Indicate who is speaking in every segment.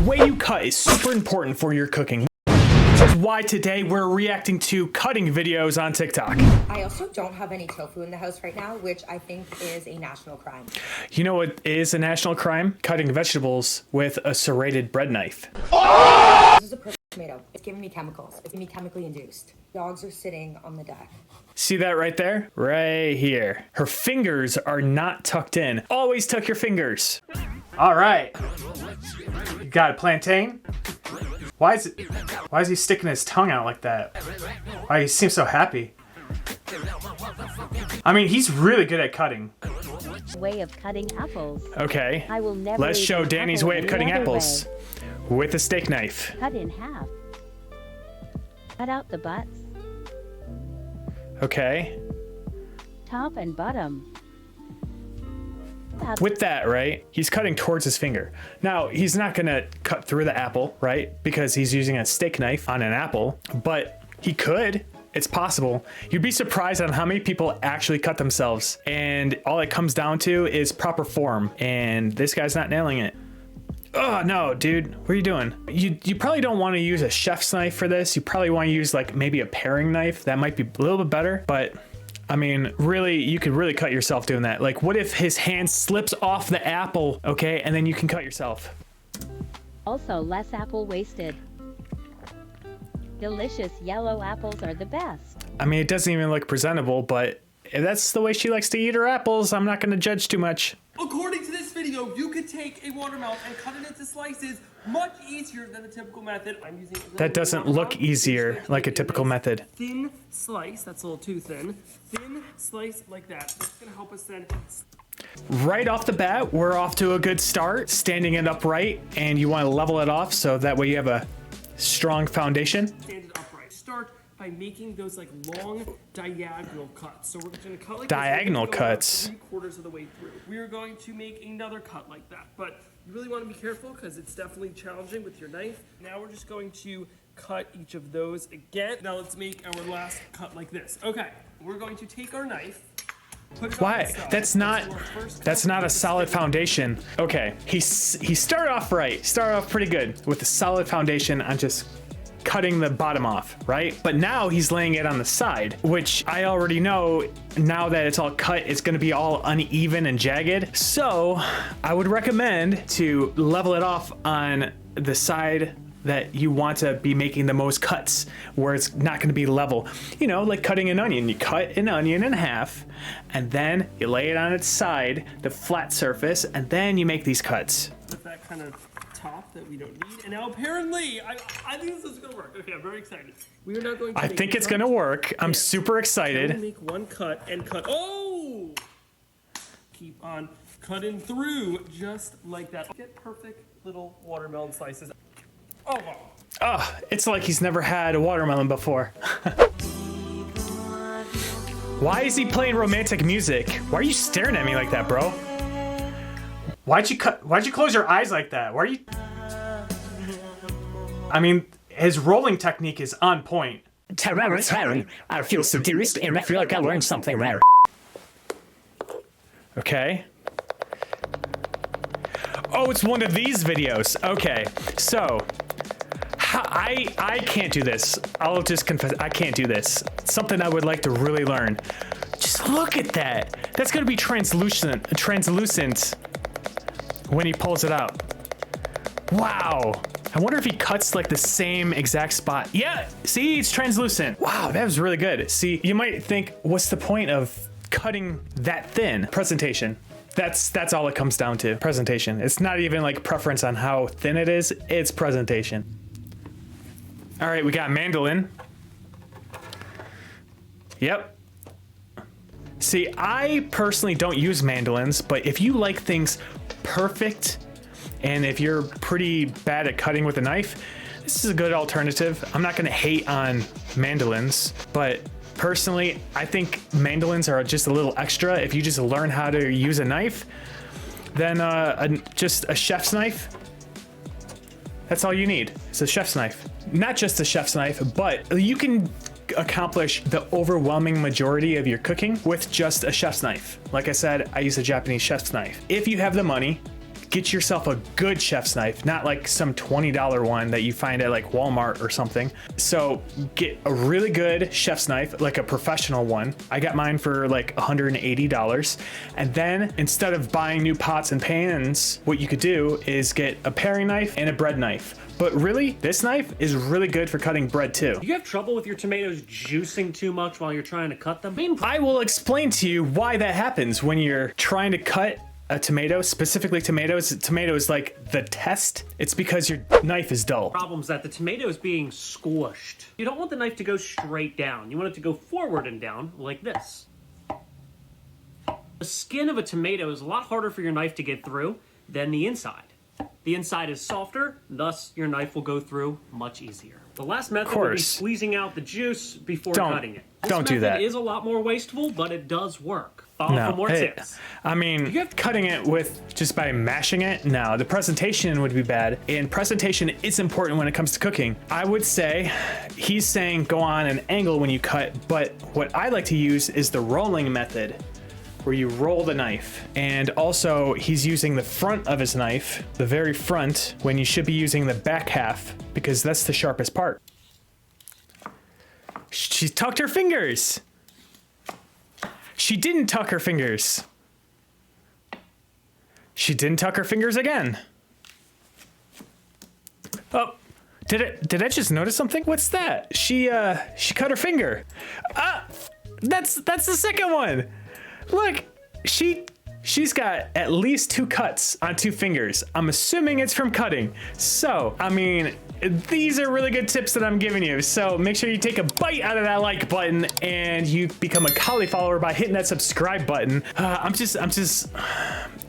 Speaker 1: way you cut is super important for your cooking. Which is why today we're reacting to cutting videos on TikTok.
Speaker 2: I also don't have any tofu in the house right now, which I think is a national crime.
Speaker 1: You know what is a national crime? Cutting vegetables with a serrated bread knife.
Speaker 2: This is a perfect tomato. It's giving me chemicals. It's giving me chemically induced. Dogs are sitting on the deck.
Speaker 1: See that right there? Right here. Her fingers are not tucked in. Always tuck your fingers. All right. You got a plantain? Why is he sticking his tongue out like that? Why he seems so happy. I mean, he's really good at cutting.
Speaker 3: Way of cutting apples.
Speaker 1: Okay.
Speaker 3: I will never
Speaker 1: Let's show
Speaker 3: eat
Speaker 1: Danny's
Speaker 3: apple
Speaker 1: way of cutting
Speaker 3: any other
Speaker 1: apples with a steak knife.
Speaker 3: Cut in half. Cut out the butts,
Speaker 1: Okay.
Speaker 3: top and bottom.
Speaker 1: With that, right, he's cutting towards his finger. Now, he's not gonna cut through the apple, right? Because he's using a steak knife on an apple, but he could. It's possible. You'd be surprised on how many people actually cut themselves. And all it comes down to is proper form. And this guy's not nailing it. Oh, no, dude. What are you doing? You probably don't want to use a chef's knife for this. You probably want to use like maybe a paring knife. That might be a little bit better, but I mean, really, you could really cut yourself doing that. Like, what if his hand slips off the apple, okay, and then you can cut yourself?
Speaker 3: Also, less apple wasted. Delicious yellow apples are the best.
Speaker 1: I mean, it doesn't even look presentable, but if that's the way she likes to eat her apples, I'm not going to judge too much.
Speaker 4: According to this video, you could take a watermelon and cut it into slices much easier than the typical method. I'm using
Speaker 1: That doesn't look easier like a typical method.
Speaker 4: Thin slice, that's a little too thin. Thin slice like that. That's gonna help us then.
Speaker 1: Right off the bat, we're off to a good start, standing it upright, and you want to level it off so that way you have a strong foundation.
Speaker 4: Stand it upright. Start by making those like long diagonal cuts. So we're going to cut like
Speaker 1: Diagonal
Speaker 4: this.
Speaker 1: cuts.
Speaker 4: 3/4 of the way through. We are going to make another cut like that, but you really want to be careful because it's definitely challenging with your knife. Now we're just going to cut each of those again. Now let's make our last cut like this. Okay, we're going to take our knife.
Speaker 1: Why? That's not a solid foundation. Okay, he started off right. Started off pretty good with a solid foundation on just cutting the bottom off, right? But now he's laying it on the side, which I already know now that it's all cut, it's gonna be all uneven and jagged. So I would recommend to level it off on the side that you want to be making the most cuts, where it's not going to be level. You know, like cutting an onion. You cut an onion in half, and then you lay it on its side, the flat surface, and then you make these cuts.
Speaker 4: With that kind of top that we don't need. And now apparently, I think this is going to work. Okay, I'm very excited. We are not going to
Speaker 1: I think it's going to work. I'm super excited.
Speaker 4: Make one cut and cut. Oh! Keep on cutting through just like that. Get perfect little watermelon slices. Oh, wow.
Speaker 1: Oh, it's like he's never had a watermelon before. Why is he playing romantic music? Why are you staring at me like that, bro? Why'd you close your eyes like that? Why are you? I mean, his rolling technique is on point.
Speaker 5: I feel so dearest and I feel like I learned something rare.
Speaker 1: Okay. Oh, it's one of these videos. Okay, so I can't do this. I'll just confess, I can't do this. It's something I would like to really learn. Just look at that. That's gonna be translucent when he pulls it out. Wow. I wonder if he cuts like the same exact spot. Yeah, see, it's translucent. Wow, that was really good. See, you might think, what's the point of cutting that thin? Presentation. That's all it comes down to. Presentation. It's not even like preference on how thin it is. It's presentation. All right, we got mandolin. Yep. See, I personally don't use mandolins, but if you like things perfect, and if you're pretty bad at cutting with a knife, this is a good alternative. I'm not gonna hate on mandolins, but personally, I think mandolins are just a little extra. If you just learn how to use a knife, then just a chef's knife, that's all you need. It's a chef's knife. Not just a chef's knife, but you can accomplish the overwhelming majority of your cooking with just a chef's knife. Like I said, I use a Japanese chef's knife. If you have the money get yourself a good chef's knife, not like some $20 one that you find at like Walmart or something. So get a really good chef's knife, like a professional one. I got mine for like $180. And then instead of buying new pots and pans, what you could do is get a paring knife and a bread knife. But really, this knife is really good for cutting bread too.
Speaker 6: Do you have trouble with your tomatoes juicing too much while you're trying to cut them?
Speaker 1: I will explain to you why that happens when you're trying to cut a tomato, specifically tomatoes. Tomato is like the test. It's because your knife is dull.
Speaker 6: Problems that the tomato is being squished. You don't want the knife to go straight down. You want it to go forward and down like this. The skin of a tomato is a lot harder for your knife to get through than the inside. The inside is softer, thus your knife will go through much easier. The last method would be squeezing out the juice before cutting it.
Speaker 1: Don't do that.
Speaker 6: It is a lot more wasteful, but it does work. Follow for more tips.
Speaker 1: I mean, cutting it with just by mashing it, no. The presentation would be bad, and presentation is important when it comes to cooking. I would say, he's saying go on an angle when you cut, but what I like to use is the rolling method, where you roll the knife. And also he's using the front of his knife, the very front, when you should be using the back half, because that's the sharpest part. She tucked her fingers. She didn't tuck her fingers. She didn't tuck her fingers again. Oh, did I just notice something? What's that? She cut her finger. That's the second one. Look, she's got at least 2 cuts on 2 fingers. I'm assuming it's from cutting. So, I mean, these are really good tips that I'm giving you. So make sure you take a bite out of that like button and you become a Kali follower by hitting that subscribe button. I'm just,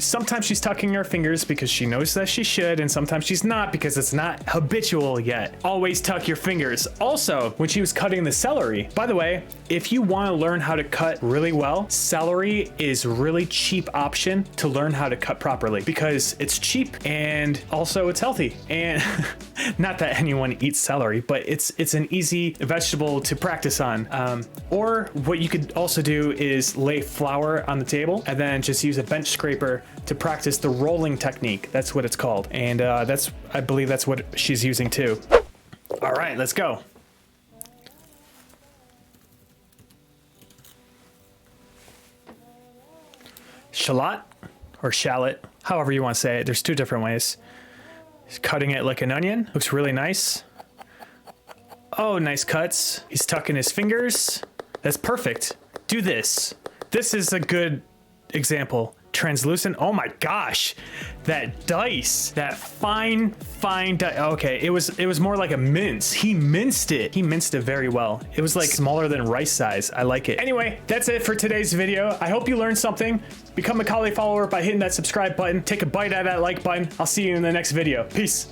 Speaker 1: sometimes she's tucking her fingers because she knows that she should, and sometimes she's not because it's not habitual yet. Always tuck your fingers. Also, when she was cutting the celery, by the way, if you want to learn how to cut really well, celery is really cheap option to learn how to cut properly because it's cheap and also it's healthy. And not that anyone eats celery, but it's an easy vegetable to practice on. Or what you could also do is lay flour on the table and then just use a bench scraper to practice the rolling technique. That's what it's called. And I believe that's what she's using too. All right, let's go. Shallot or shallot, however you want to say it. There's 2 different ways. He's cutting it like an onion. Looks really nice. Oh, nice cuts. He's tucking his fingers. That's perfect. Do this. This is a good example. Translucent. Oh my gosh, that dice, that fine dice. Okay, it was more like a mince. He minced it. He minced it very well. It was like smaller than rice size. I like it. Anyway, that's it for today's video. I hope you learned something. Become a Kali follower by hitting that subscribe button. Take a bite out of that like button. I'll see you in the next video. Peace.